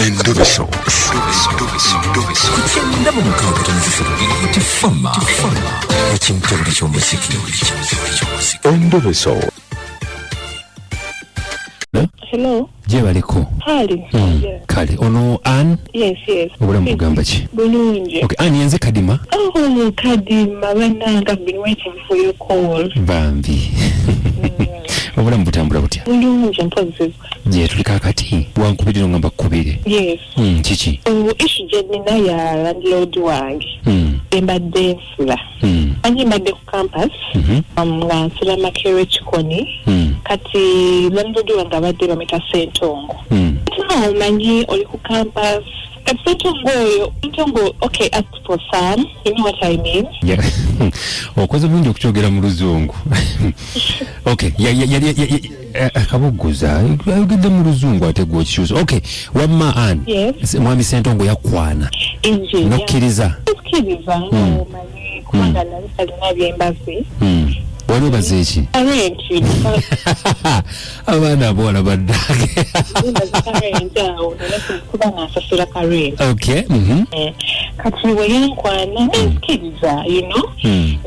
Endobeso. Kutenda mu mukaaga tonzifuna tifama. Ekintu buli ky'omuziki. Endobeso. Hello. Je baliko. Hali. Yeah. Kale ono Ann. Yes. Obula mugamba ki? Bulungi. Okay, Ann yenze Kadima. Oh, Kadima, bananga I've been waiting for your call. Bambi. Obula mbutambula butya. Bulungi mpozi. Je tulika Kati. Wankubira ngamba kubire. Yes. Kiki. Issue jenina ya landlord wange. Embadde nsula. Anyi mbadde ku campus. Nga nsula Makere Chikoni. Kati landlord wange abadde bameta Sentongo. Omanyi oli ku campus. Sentongo, okay, ask for some. You know what I mean? Yeah. Okoze bulungi okukyogera mu Luzungu. Okay. Akabuguza. Ogedde mu Luzungu ate gwokikyusa. Okay. Wamma Ann. Yes. Mwami Sentongo yakwana. Inji. Nokkiriza. Nokkiriza. Omanyi kubanga nali salina byembazi. Wali bazeeki. Arenti. Abaana abawala baddage. Okay. Kati weyankwana nsikiriza, you know.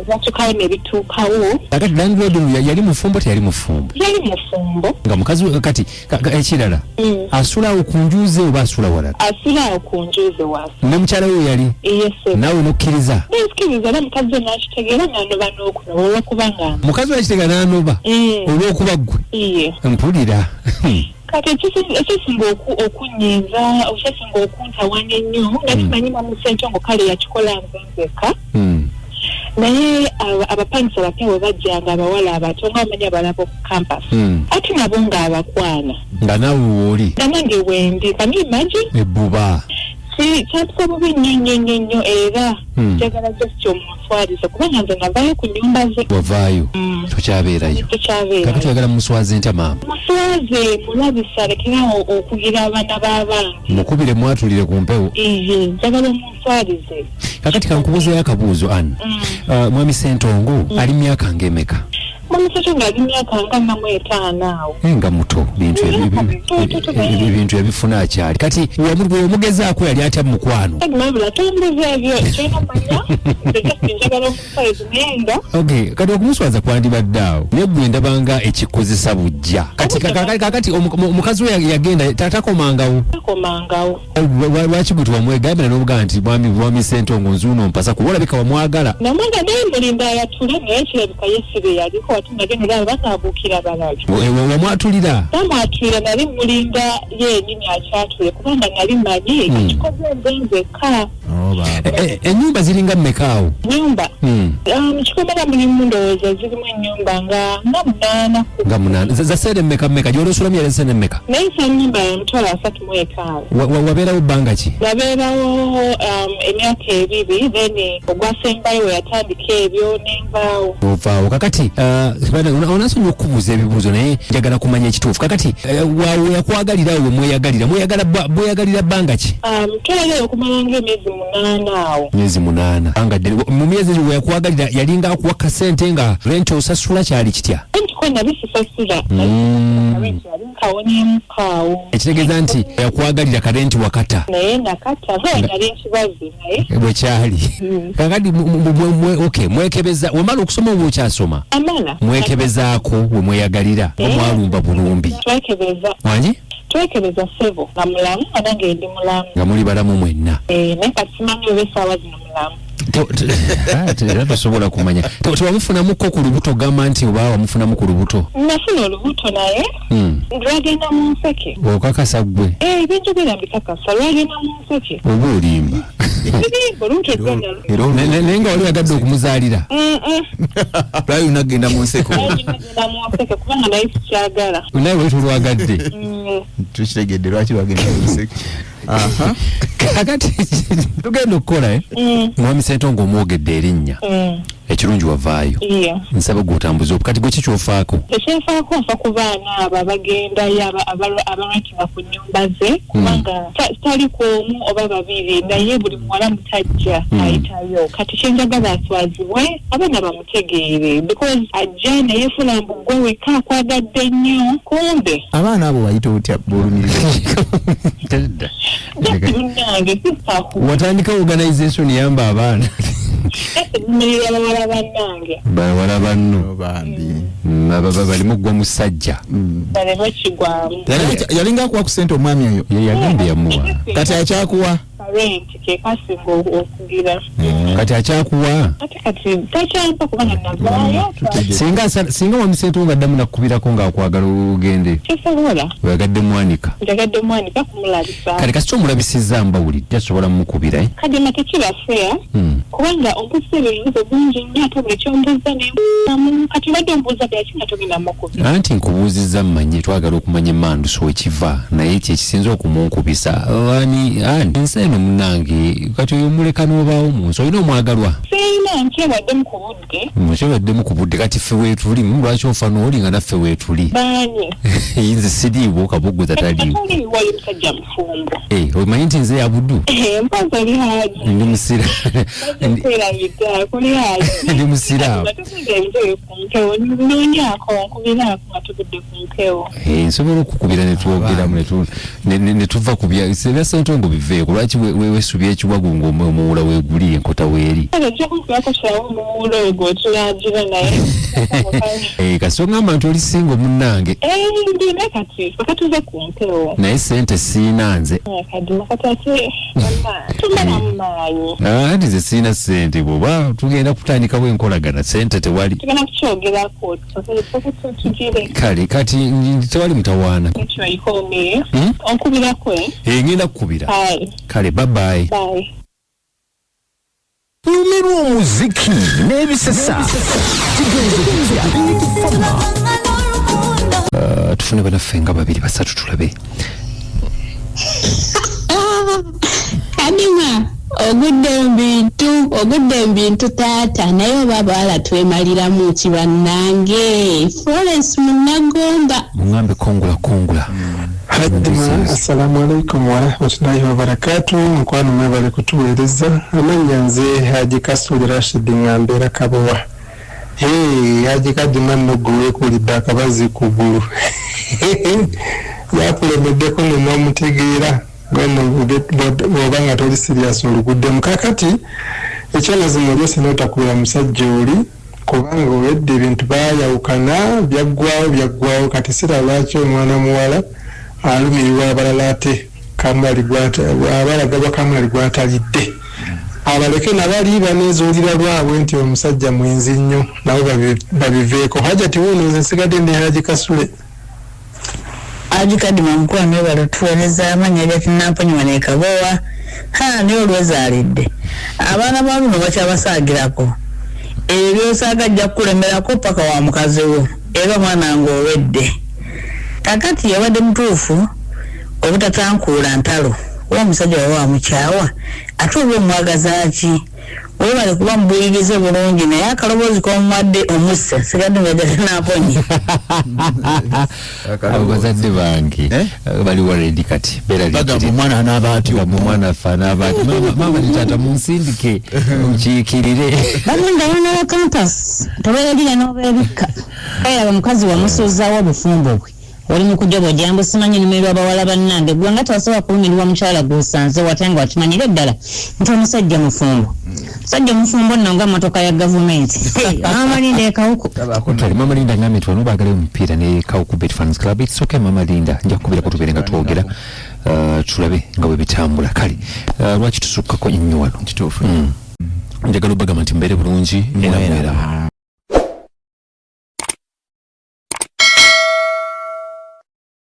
Ezatukawo nebituukawo. Kakati landlord yali mufumbo teyali mufumbo? Yali mufumbo. Nga mukazi kati ekirala. Asulawo ku njuze oba asula walala? Asulawo ku njuze wase. Ne mukyala we yali? Yes. Nawe nokkiriza? Nsikiriza na mukazi n'akitegeera n'anoba n'okunoba olw'okubanga. Mukazi we akitegeera n'anoba? Olw'okuba ggwe? Iye. Mpulira. Kati ekisinga okunyiiza okyasinga okuntawaanya ennyo nga kimanyi Mwami Sentongo kale yakikola nzenzeka. Naye abapangisa bapya bwe bajjanga abawala abato nga bamanyi abalaba ku campus. Ate nabo ng'abakwana. Nga naawe wooli? Nga nange wendi. Can you imagine? Ebbuba. Kyampisa bubi nnyo era njagala just omuswaliza kubanga nze navaayo ku nnyumba ze. Wavaayo? Tokyabeerayo? Tokyabeerayo. Kakati oyagala muswaze ntya maama? Muswaze mulabisa lekerawo okugira abaana b'abantu. Mukubire mwatulire ku mpewo? Iye, njagala omuswalize. Kakati kankubuzeeyo akabuuzo Ann. Mwami Sentongo ali myaka ng'emeka? Mwami Sentongo ali myaka nga 45 awo. Nga muto bintu ebifuna akyali. Kati omugezaako yali atya mu mukwano? Mabula tombuza ebyo kyona manya. Njagala omuswalize nenga. Okay, kati okumuswaza kwandibadde awo. Ne ggwe ndabanga ekikozesa bujja. Kakati omukazi we yagenda tatakomangawo? Takomangawo. Lwaki gwe wamwegambira n'obuga nti Mwami Sentongo nzuuno mpasa kuba olabika wamwagala? Namwanga naye mulinda yatule naye kirabika yesibe yaliko watunga genera bakaabuukira abalala. Wamwatulira? Tamwatulira nali mulinda yennyini akyatule kubanga nali manyi ekikoze nzenzeka. Ennyumba ziringa mmeka awo? Nyumba? Kikomera mulimu ndowooza zirimu ennyumba nga 8. Nga 8. Za sede mmeka gy'olosulamu yali sede mmeka? Naye sa nnyumba ya mitwalo 35. Wabeerawo bbanga ki? Nabeerawo emyaka 2 then ogwasembayo we yatandika ebyo nenvaawo. Ovaawo. Kakati onasonyiwa okubuuza ebibuuzo naye njagala kumanya ekituufu. Kakati waawe yakwagalira we mweyagalira bbanga ki? Twalagala okumala ng'emyezi 8 awo. Myezi 8. Mu myezi we yakwagalira yalinga akuwa kasente nga renti osasula kyali kitya? Nabisasula. Kawonyemukawo. Ekitegeeza nti yakwagalira karenti wakata. Naye nakata nali nkibazi naye. Bwe kyali. Kakati mwekebeza wamala okusoma oba okyasoma? Amala. Mwekebezaako we mweyagalira omwalumba bulumbi. Twekebeza. Wangi? Twekebeza ssebo nga mulamu nange ndi mulamu. Nga muli balamu mwenna. Naye kati simanyi oba essaawa zino mulamu. Era tosobola kumanya. Tewamufunamuko ku lubuto gamba nti oba wamufunamu ku lubuto? Nafuna olubuto naye lwagenda Munseke. Okakasa ggwe? Ebyenjogera mbikakasa lwagenda Munseke. Oba olimba? Naye nga wali yagadde okumuzaalira? Lwali unagenda Munseke? Nagenda Munseke kubanga naye sikyagala. Naye wali tolwagadde? Tukitegedde lwaki wagenda Munseke. Kakati tugenda okukola Mwami Sentongo omwogedde erinnya ekirungi wavaayo. Nsaba gw'otambuza kati gwe kikyofaako? Tekyenfaako nfa ku baana abo abagendayo abalwatinga ku nnyumba ze kubanga tali ku omu oba babiri naye buli muwala mutajja ayitayo. Kati kyenjagala aswazibwe abaana bamutegeere because ajja naye funa mbu gwe wekka akwagadde nnyo kumbe. Abaana abo bayita otya b'olumiriza? Nange sisaku. Watandika organization yamba abaana. Mmerera abawala bannange. Bawala banno. Bambi. Ababa balimu gwa musajja. Bale bakigwamu. Yalinga kuwa ku sente omwami oyo. Ye yagambye yamuwa. Kati akyakuwa. Rent ke kasinga okugira. Kati akyakuwa. Kati takyampa kubanga navaayo. Singa wamiseeto nga ddamu nakubirako ng'akwagala ogende. Kisobola. Oyagadde mwanika. Njagadde mwanika kumulabisa. Kale kasita omulabisizza mbawulidde asobola mukubira. Kadima tekiba fair. Kubanga ombuuza ebibuuzo bingi nnyo ate buli kyombuuza ne kati badde ombuuza byakinga togenda mukubira. Anti nkubuuzizza mmanye twagala okumanya emmanduso wekiva naye kyekisinza okumunkubisa. Nsi eno munnange kati oyo muleka n'obaawo mu nsi olina omwagalwa. Sirina nkyebaddemu ku budde. Nkyebaddemu ku budde kati ffe weetuli lwaki ofa n'oli nga naffe weetuli. Baani. Nze siriiwo kabugguza taliiwo. Wali musajja mufumbo. Omanyi nti nze yabuddu. Mpaza oli haji. Ndi musira. Ndi musiraawo. Nsobola okukubira ne twogeramu ne tuva ku bya Ssentongo biveeko lwaki weesubya ekiwagu ng'omuwula weeguli enkota weeri. Kasita ogamba nti oli singo munnange. Naye ssente siina nze. Anti ze siina ssente bw'oba tugenda kutandikawo enkolagana ssente tewali. Kale kati tewali mutawaana. Ngenda kukubira. Kale bye. Lumirwa omuziki n'ebisesa tufune banaffe nga babiri basatu tulabe. Kadima ogudde mbintu taata naye oba abawala twemaliramu ki bannange. Florence Munnagomba muŋŋambe kongula. Hadima, assalamu alaikum wa rahmatullahi wa barakatuh. Mukwano mwebale kutuweereza. Amanya nze Haji Kasuli Rashid Ngambera Kabowa. Haji Kadima nno gwe weekulidde akabazi ku ggulu. Yakulemeddeko ne n'omutegeera bw'oba nga toli sirias oluguddemu. Kakati ekyamazima olyose n'otakubira musajja oli kubanga owedde ebintu baayawukana byaggwawo kati sira lwaki omwana muwala alumirirwa abalala ate abalagabwa kamulali gwatalidde. Abaleke nabali baneezuulira lwabwe nti omusajja mwenzi nnyo nabo babiveeko. Hajati wuuno nsigadde ne Haji Kasule. Haji Kadima mukwano webale tuweereza amanya lya Namfunisa ne Kabowa. Naye olwezaalidde abaana ba luno bakyabasaagirako. Ebyo byosaaga ajja kukulemerako paka wa mukazi wo era mwana ng'owedde. Kakati yabadde mutuufu obutatankuula ntalo omusajja wawe amukyawa ate oba omwagaza ki. Webale kuba mubuulirize bulungi naye akaloboozi k'omuwadde omusse sigadde ng'ajjate n'aponye. Abazadde bange bali waredi kati bagamba omwana anaaba atyo. Omwana afa anaaba atyo. Maama ne taata munsindike mukiikirire. Bagenda abaana ba kampasi tobeerira n'obeebikka. Kayaba mukazi wamusuuzaawo obufumbo bwe. Oli mukujja jambo simanyi nimerwa abawala bannange gwe nga tasobola kulumirirwa mukyala gusanze watenga watumanyire ddala nti omusajja mufumbo. Musajja mufumbo nno nga motoka ya gavumenti. Mama Linda ekawuku. Mama Linda ngambye nti wano baagala omupiira ne Kawuku Bet Fans Club. It's okay Mama Linda nja kukubira ko tubeere nga twogera tulabe nga bwe bitambula. Kale lwaki tusukkako nnyo wano. Kituufu. Njagala obagamba nti mbeere bulungi era mwera.